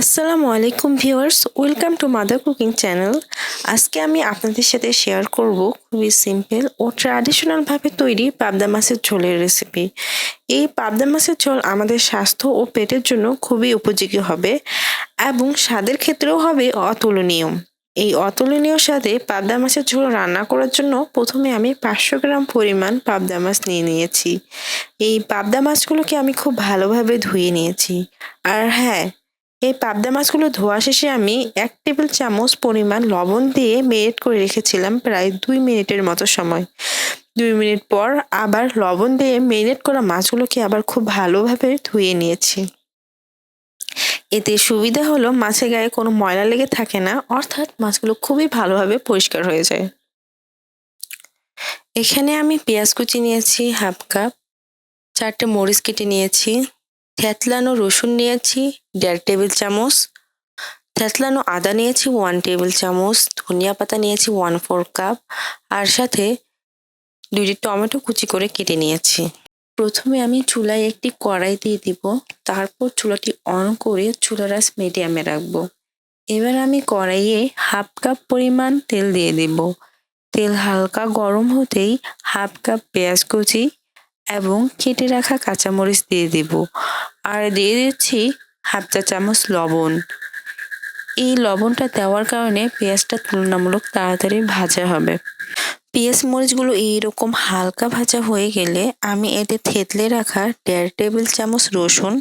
আসসালামু আলাইকুম viewers, welcome to mother cooking channel. আজকে আমি আপনাদের সাথে শেয়ার করব খুবই সিম্পল ও ট্র্যাডিশনাল ভাবে তৈরি পাবদা মাছের ঝোলের রেসিপি। এই পাবদা মাছের ঝোল আমাদের স্বাস্থ্য ও পেটের জন্য খুবই উপযোগী হবে এবং স্বাদের ক্ষেত্রেও হবে অতুলনীয়। এই অতুলনীয় স্বাদে পাবদা মাছের ঝোল রান্না করার জন্য প্রথমে আমি 500 গ্রাম পরিমাণ পাবদা মাছ নিয়ে নিয়েছি। এই পাবদা মাছগুলোকে আমি খুব ভালোভাবে ধুয়ে নিয়েছি। আর হ্যাঁ, এই পাবদা মাছগুলো ধোয়া শেষে আমি 1 টেবিল চামচ পরিমাণ লবণ দিয়ে মেরিনেট করে রেখেছিলাম প্রায় 2 মিনিটের মতো সময়। 2 মিনিট পর আবার লবণ দিয়ে মেরিনেট করা মাছগুলোকে আবার খুব ভালোভাবে ধুয়ে নিয়েছি। এতে সুবিধা হলো মাছের গায়ে কোনো ময়লা লেগে থাকে না, অর্থাৎ মাছগুলো খুবই ভালোভাবে পরিষ্কার হয়ে যায়। এখানে আমি পেঁয়াজ কুচি নিয়েছি হাফ কাপ, 4টে মরিচ কেটে নিয়েছি, থেতলানো রসুন নিয়েছি 1.5 টেবিল চামচ, থেতলানো আদা নিয়েছি 1 টেবিল চামচ, ধনিয়া পাতা নিয়েছি 1/4 কাপ, আর সাথে 2টি টমেটো কুচি করে কেটে নিয়েছি। প্রথমে আমি চুলায় একটি কড়াই দিয়ে দিব, তারপর চুলাটি অন করে চুলার আঁচ মিডিয়ামে রাখবো। এবার আমি কড়াইয়ে হাফ কাপ পরিমাণ তেল দিয়ে দিব। তেল হালকা গরম হতেই হাফ কাপ পেঁয়াজ কুচি এবং কেটে রাখা কাঁচামরিচ দিয়ে দিব, আর দিয়ে দিচ্ছি হাফ চা চামচ লবণ। এই লবণটা দেওয়ার কারণে পেঁয়াজটা তুলনামূলক তাড়াতাড়ি ভাজা হবে। পেঁয়াজ মরিচগুলো এইরকম হালকা ভাজা হয়ে গেলে আমি এতে থেতলে রাখা 1.5 টেবিল চামচ রসুন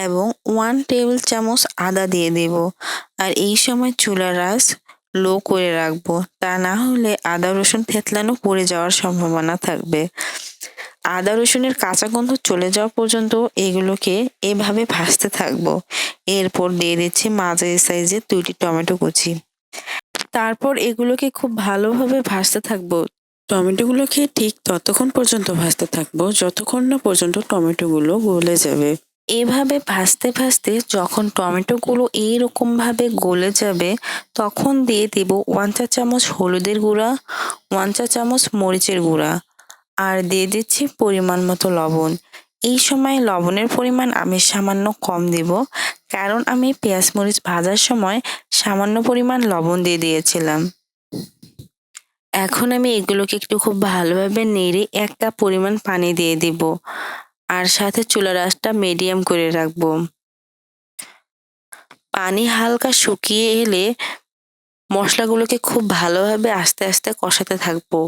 এবং 1 টেবিল চামচ আদা দিয়ে দেব। আর এই সময় চুলার আঁচ লো করে রাখবো, তা না হলে আদা রসুন থেতলানো পড়ে যাওয়ার সম্ভাবনা থাকবে। আদা রসুনের কাঁচা গন্ধ চলে যাওয়া পর্যন্ত এগুলোকে এভাবে ভাজতে থাকবো। এরপর দিয়ে দিচ্ছি মাঝারি সাইজের 2টি টমেটো কুচি। তারপর এগুলোকে খুব ভালোভাবে ভাজতে থাকবো। টমেটোগুলোকে ঠিক ততক্ষণ পর্যন্ত ভাজতে থাকবো যতক্ষণ না পর্যন্ত টমেটোগুলো গলে যাবে। এভাবে ভাজতে ভাজতে যখন টমেটোগুলো এইরকম ভাবে গলে যাবে, তখন দিয়ে দেব 1 চা চামচ হলুদের গুঁড়া, 1 চা চামচ মরিচের গুঁড়া, আর দিয়ে দিচ্ছি পরিমাণ মতো লবণ। এই সময় লবণের পরিমাণ আমি সামান্য কম দেব, কারণ আমি পেঁয়াজ মরিচ ভাজার সময় সামান্য পরিমাণ লবণ দিয়ে দিয়েছিলাম। এখন আমি এগুলোকে একটু খুব ভালোভাবে নেড়ে 1 কাপ পরিমাণ পানি দিয়ে দিব, আর সাথে চুলার আঁচটা মিডিয়াম করে রাখবো। পানি হালকা শুকিয়ে এলে মশলাগুলোকে খুব ভালোভাবে আস্তে আস্তে কষাতে থাকবো।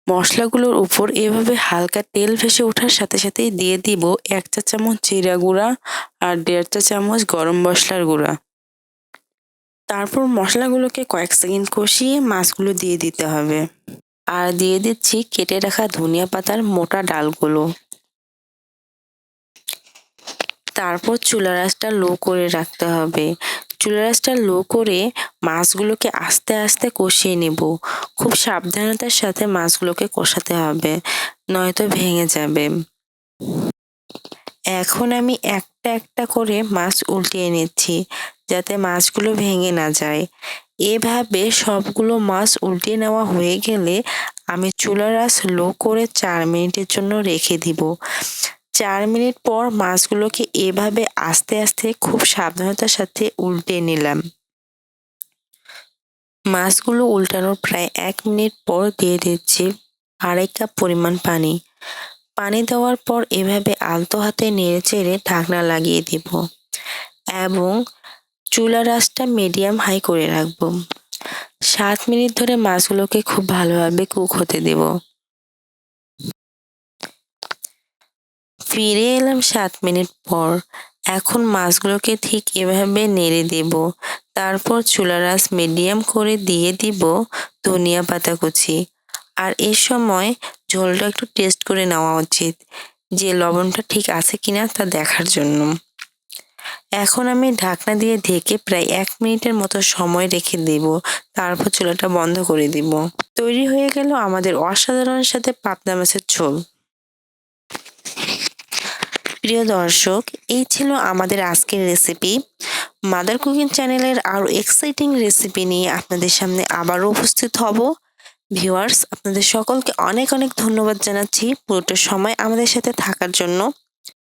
মশলাগুলোর উপর এভাবে হালকা তেল ভেসে ওঠার সাথে সাথেই দিয়ে দিব 1 চা চামচ জিরা গুঁড়া আর 1.5 চা চামচ গরম মশলার গুঁড়া। তারপর মশলাগুলোকে কয়েক সেকেন্ড কষিয়ে মাছগুলো দিয়ে দিতে হবে। আর দিয়ে দিচ্ছি কেটে রাখা ধনিয়া পাতার মোটা ডালগুলো। তারপর চুলার আঁচটা লো করে রাখতে হবে। চুলার আঁচটা লো করে মাছগুলোকে আস্তে আস্তে কষিয়ে নেব। খুব সাবধানতার সাথে মাছগুলোকে কষাতে হবে, নয়তো ভেঙে যাবে। এখন আমি একটা একটা করে মাছ উল্টিয়ে নিচ্ছি, যাতে মাছগুলো ভেঙে না যায়। এভাবে সবগুলো মাছ উল্টিয়ে নেওয়া হয়ে গেলে আমি চুলার আঁচ লো করে 4 মিনিটের জন্য রেখে দিব। 4 মিনিট পর মাছগুলোকে এভাবে আস্তে আস্তে খুব সাবধানতার সাথে উল্টে নিলাম। মাছগুলো উল্টানোর প্রায় 1 মিনিট পর দিয়ে দিচ্ছি 2.5 কাপ পরিমাণ পানি। পানি দেওয়ার পর এভাবে আলতো হাতে নেড়েচেড়ে ঢাকনা লাগিয়ে দিব এবং চুলার আঁচটা মিডিয়াম হাই করে রাখবো। 7 মিনিট ধরে মাছগুলোকে খুব ভালোভাবে কুক হতে দেব। ফিরে এলাম 7 মিনিট পর। এখন মাছগুলোকে ঠিক এভাবে নেড়ে দেব। তারপর চুলার আঁচ মিডিয়াম করে দিয়ে দিব ধনিয়া পাতা কুচি। আর এ সময় ঝোলটা একটু টেস্ট করে নেওয়া উচিত, যে লবণটা ঠিক আছে কিনা তা দেখার জন্য। এখন আমি ঢাকনা দিয়ে ঢেকে প্রায় 1 মিনিটের মতো সময় রেখে দেব, তারপর চুলাটা বন্ধ করে দিব। তৈরি হয়ে গেল আমাদের অসাধারণ সাথে পাবদা মাছের ঝোল। প্রিয় দর্শক, এই ছিল আমাদের আজকের রেসিপি। মাদার কুকিং চ্যানেলের আরো এক্সাইটিং রেসিপি নিয়ে আপনাদের সামনে আবারও উপস্থিত হব। ভিউয়ার্স, আপনাদের সকলকে অনেক অনেক ধন্যবাদ জানাচ্ছি পুরোটা সময় আমাদের সাথে থাকার জন্য।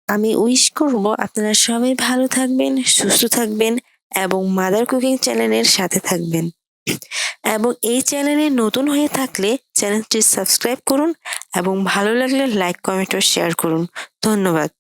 আমি উইশ করব আপনারা সবাই ভালো থাকবেন, সুস্থ থাকবেন এবং মাদার কুকিং চ্যানেলের সাথে থাকবেন। এবং এই চ্যানেলে নতুন হয়ে থাকলে চ্যানেলটি সাবস্ক্রাইব করুন এবং ভালো লাগলে লাইক, কমেন্ট ও শেয়ার করুন। ধন্যবাদ।